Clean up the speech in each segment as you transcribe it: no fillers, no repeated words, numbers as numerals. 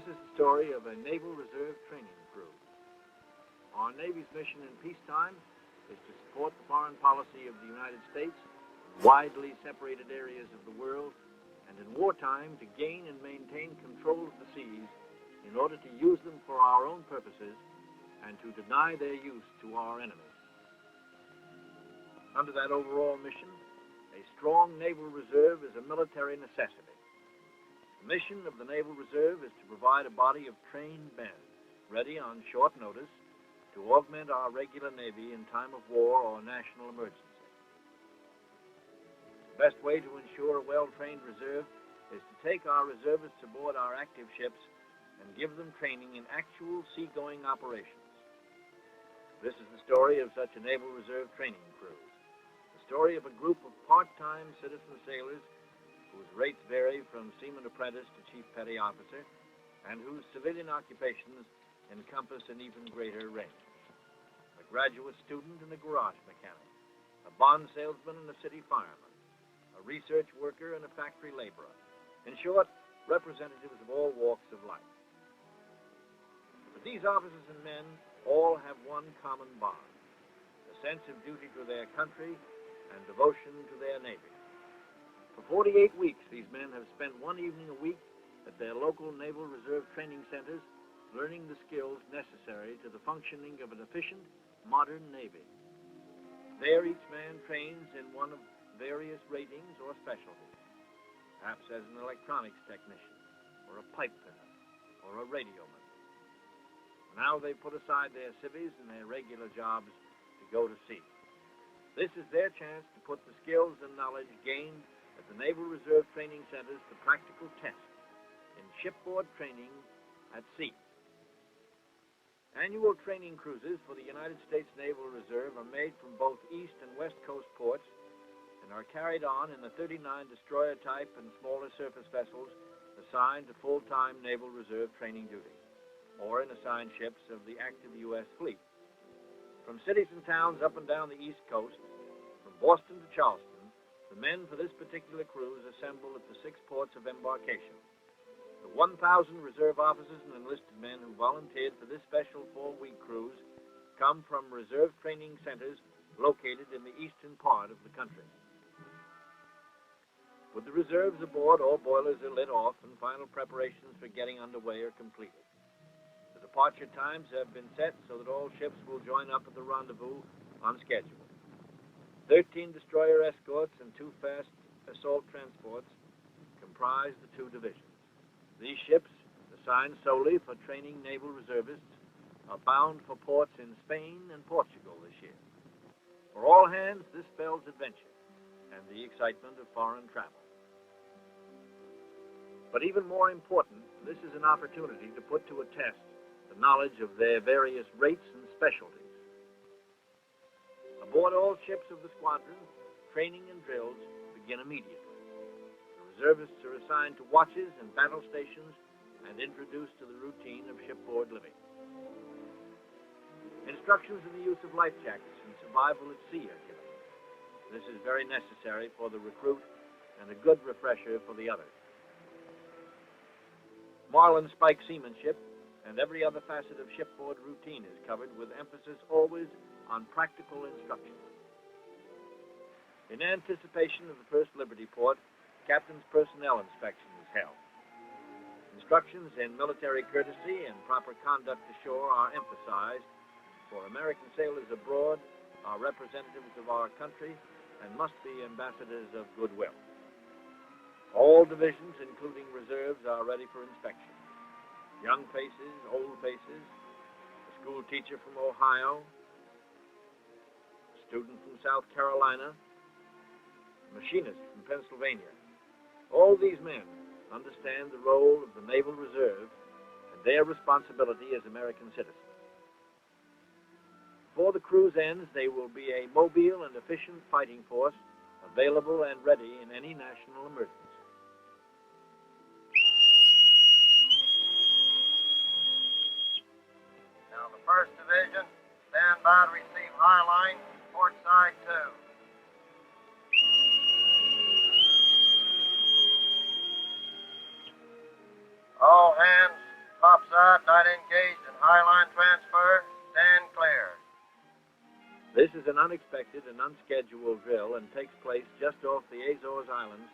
This is the story of a Naval Reserve Training Crew. Our Navy's mission in peacetime is to support the foreign policy of the United States in widely separated areas of the world, and in wartime to gain and maintain control of the seas in order to use them for our own purposes and to deny their use to our enemies. Under that overall mission, a strong Naval Reserve is a military necessity. The mission of the Naval Reserve is to provide a body of trained men ready on short notice to augment our regular Navy in time of war or national emergency. The best way to ensure a well-trained reserve is to take our reservists aboard our active ships and give them training in actual seagoing operations. This is the story of such a Naval Reserve Training Crew. The story of a group of part-time citizen sailors whose rates vary from seaman apprentice to chief petty officer, and whose civilian occupations encompass an even greater range. A graduate student and a garage mechanic, a bond salesman and a city fireman, a research worker and a factory laborer. In short, representatives of all walks of life. But these officers and men all have one common bond, a sense of duty to their country and devotion to their Navy. For 48 weeks, these men have spent one evening a week at their local Naval Reserve training centers, learning the skills necessary to the functioning of an efficient, modern Navy. There, each man trains in one of various ratings or specialties, perhaps as an electronics technician, or a pipe fitter, or a radioman. Now they put aside their civvies and their regular jobs to go to sea. This is their chance to put the skills and knowledge gained at the Naval Reserve Training Centers to practical test in shipboard training at sea. Annual training cruises for the United States Naval Reserve are made from both East and West Coast ports and are carried on in the 39 destroyer type and smaller surface vessels assigned to full-time Naval Reserve training duty, or in assigned ships of the active U.S. fleet. From cities and towns up and down the East Coast, from Boston to Charleston, the men for this particular cruise assemble at the 6 ports of embarkation. The 1,000 reserve officers and enlisted men who volunteered for this special 4-week cruise come from reserve training centers located in the eastern part of the country. With the reserves aboard, all boilers are lit off and final preparations for getting underway are completed. The departure times have been set so that all ships will join up at the rendezvous on schedule. 13 destroyer escorts and 2 fast assault transports comprise the 2 divisions. These ships, assigned solely for training naval reservists, are bound for ports in Spain and Portugal this year. For all hands, this spells adventure and the excitement of foreign travel. But even more important, this is an opportunity to put to a test the knowledge of their various rates and specialties. Aboard all ships of the squadron, training and drills begin immediately. The reservists are assigned to watches and battle stations and introduced to the routine of shipboard living. Instructions in the use of life jackets and survival at sea are given. This is very necessary for the recruit and a good refresher for the others. Marlin spike seamanship and every other facet of shipboard routine is covered with emphasis always on practical instruction. In anticipation of the first Liberty port, captain's personnel inspection is held. Instructions in military courtesy and proper conduct ashore are emphasized, for American sailors abroad are representatives of our country and must be ambassadors of goodwill. All divisions, including reserves, are ready for inspection. Young faces, old faces, a school teacher from Ohio, a student from South Carolina, a machinist from Pennsylvania. All these men understand the role of the Naval Reserve and their responsibility as American citizens. Before the cruise ends, they will be a mobile and efficient fighting force available and ready in any national emergency. Now the 1st Division, stand by to receive high line, port side 2. All hands, This is an unexpected and unscheduled drill and takes place just off the Azores Islands,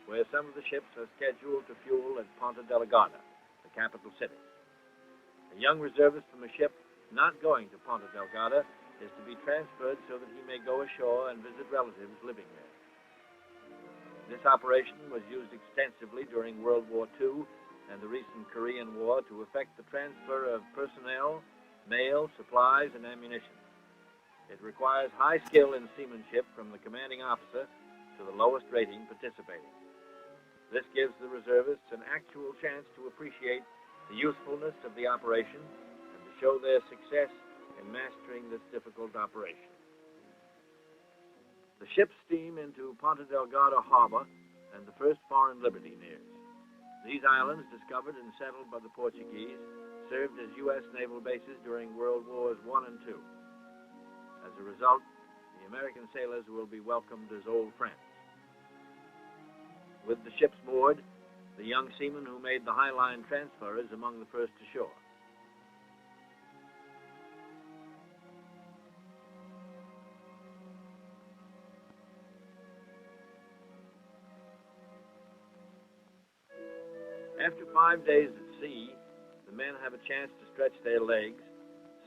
where some of the ships are scheduled to fuel at Ponta Delgada, the capital city. A young reservist from a ship not going to Ponta Delgada is to be transferred so that he may go ashore and visit relatives living there. This operation was used extensively during World War II and the recent Korean War to effect the transfer of personnel, mail, supplies, and ammunition. It requires high skill in seamanship from the commanding officer to the lowest rating participating. This gives the reservists an actual chance to appreciate the usefulness of the operation and to show their success in mastering this difficult operation. The ships steam into Ponta Delgada harbor, and the first foreign liberty nears. These islands, discovered and settled by the Portuguese, served as U.S. naval bases during World Wars I and II. As a result, the American sailors will be welcomed as old friends. With the ships moored, the young seaman who made the High Line transfer is among the first ashore. After 5 days at sea, the men have a chance to stretch their legs,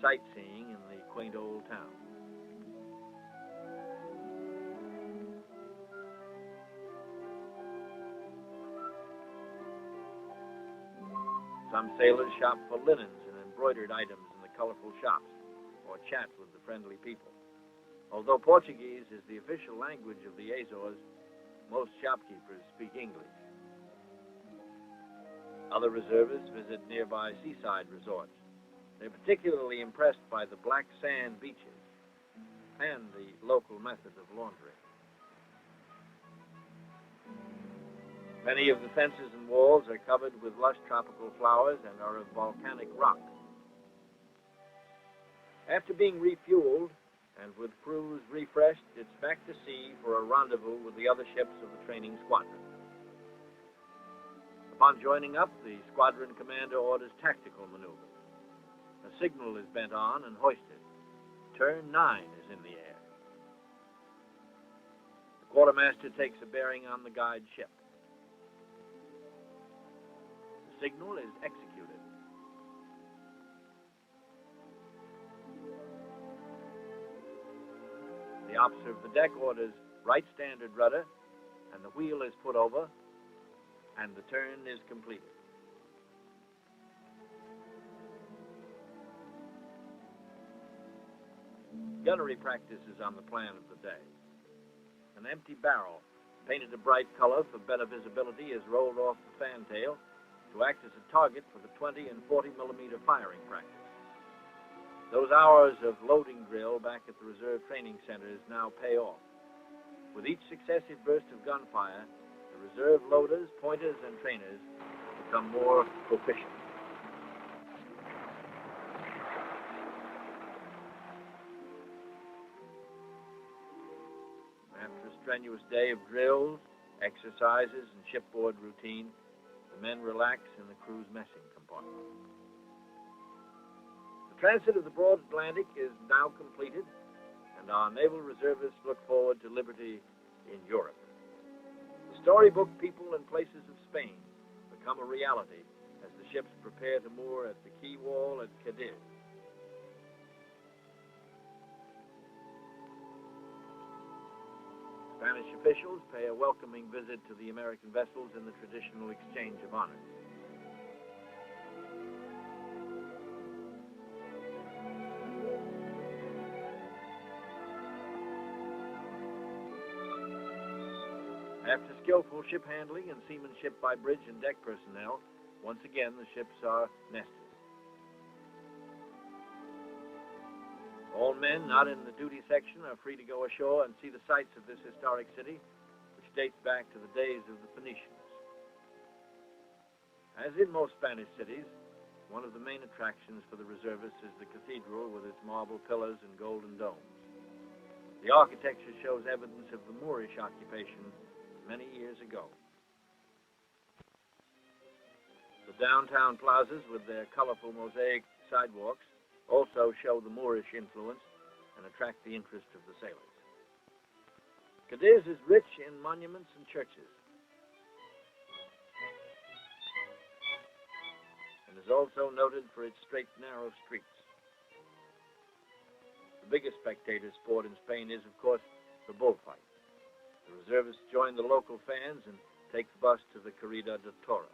sightseeing in the quaint old town. Some sailors shop for linens and embroidered items in the colorful shops, or chat with the friendly people. Although Portuguese is the official language of the Azores, most shopkeepers speak English. Other reservists visit nearby seaside resorts. They're particularly impressed by the black sand beaches and the local method of laundry. Many of the fences and walls are covered with lush tropical flowers and are of volcanic rock. After being refueled and with crews refreshed, it's back to sea for a rendezvous with the other ships of the training squadron. Upon joining up, the squadron commander orders tactical maneuvers. A signal is bent on and hoisted. Turn 9 is in the air. The quartermaster takes a bearing on the guide ship. The signal is executed. The officer of the deck orders right standard rudder, and the wheel is put over, and the turn is completed. Gunnery practice is on the plan of the day. An empty barrel, painted a bright color for better visibility, is rolled off the fantail to act as a target for the 20 and 40 millimeter firing practice. Those hours of loading drill back at the Reserve Training Centers now pay off. With each successive burst of gunfire, the reserve loaders, pointers, and trainers become more proficient. After a strenuous day of drills, exercises, and shipboard routine, the men relax in the crew's messing compartment. The transit of the broad Atlantic is now completed, and our naval reservists look forward to liberty in Europe. The storybook people and places of Spain become a reality as the ships prepare to moor at the quay wall at Cádiz. Spanish officials pay a welcoming visit to the American vessels in the traditional exchange of honors. After skillful ship handling and seamanship by bridge and deck personnel, once again the ships are nested. All men not in the duty section are free to go ashore and see the sights of this historic city, which dates back to the days of the Phoenicians. As in most Spanish cities, one of the main attractions for the reservists is the cathedral with its marble pillars and golden domes. The architecture shows evidence of the Moorish occupation many years ago. The downtown plazas with their colorful mosaic sidewalks also show the Moorish influence, and attract the interest of the sailors. Cádiz is rich in monuments and churches, and is also noted for its straight, narrow streets. The biggest spectator sport in Spain is, of course, the bullfight. The reservists join the local fans and take the bus to the Corrida de Toros.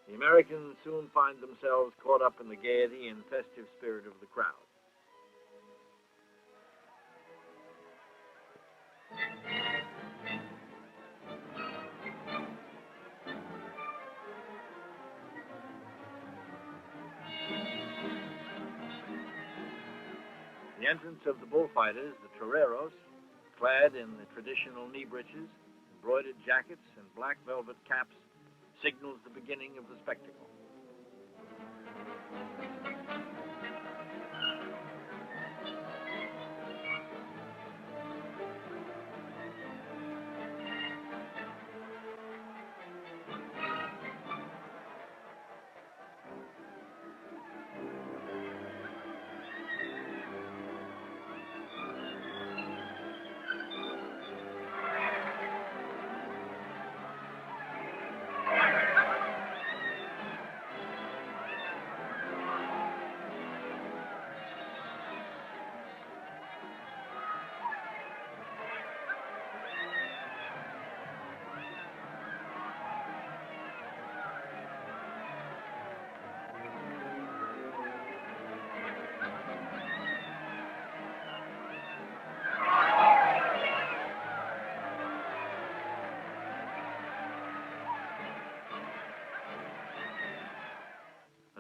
The Americans soon find themselves caught up in the gaiety and festive spirit of the crowd. The entrance of the bullfighters, the toreros, clad in the traditional knee breeches, embroidered jackets, and black velvet caps, signals the beginning of the spectacle.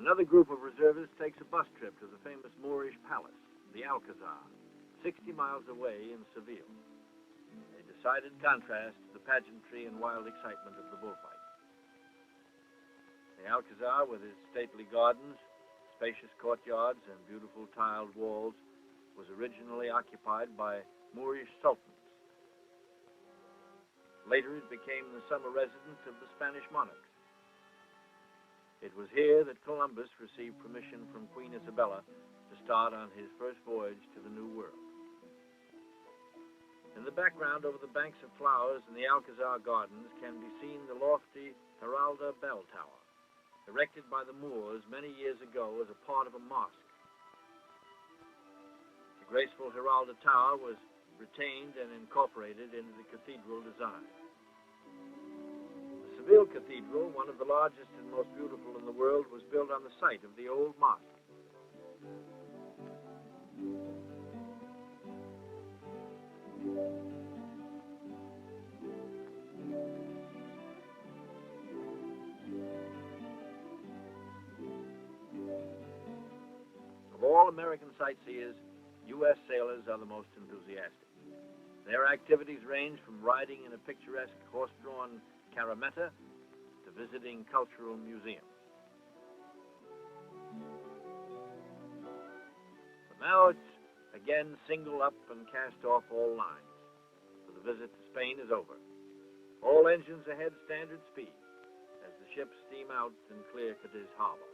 Another group of reservists takes a bus trip to the famous Moorish palace, the Alcazar, 60 miles away in Seville, a decided contrast to the pageantry and wild excitement of the bullfight. The Alcazar, with its stately gardens, spacious courtyards, and beautiful tiled walls, was originally occupied by Moorish sultans. Later it became the summer residence of the Spanish monarchs. It was here that Columbus received permission from Queen Isabella to start on his first voyage to the New World. In the background, over the banks of flowers in the Alcazar gardens, can be seen the lofty Giralda bell tower, erected by the Moors many years ago as a part of a mosque. The graceful Giralda tower was retained and incorporated into the cathedral design. The Seville Cathedral, one of the largest and most beautiful in the world, was built on the site of the old mosque. Of all American sightseers, U.S. sailors are the most enthusiastic. Their activities range from riding in a picturesque horse-drawn carametta to visiting cultural museums. But now it's again single up and cast off all lines, for the visit to Spain is over. All engines ahead standard speed as the ships steam out and clear Cádiz harbor.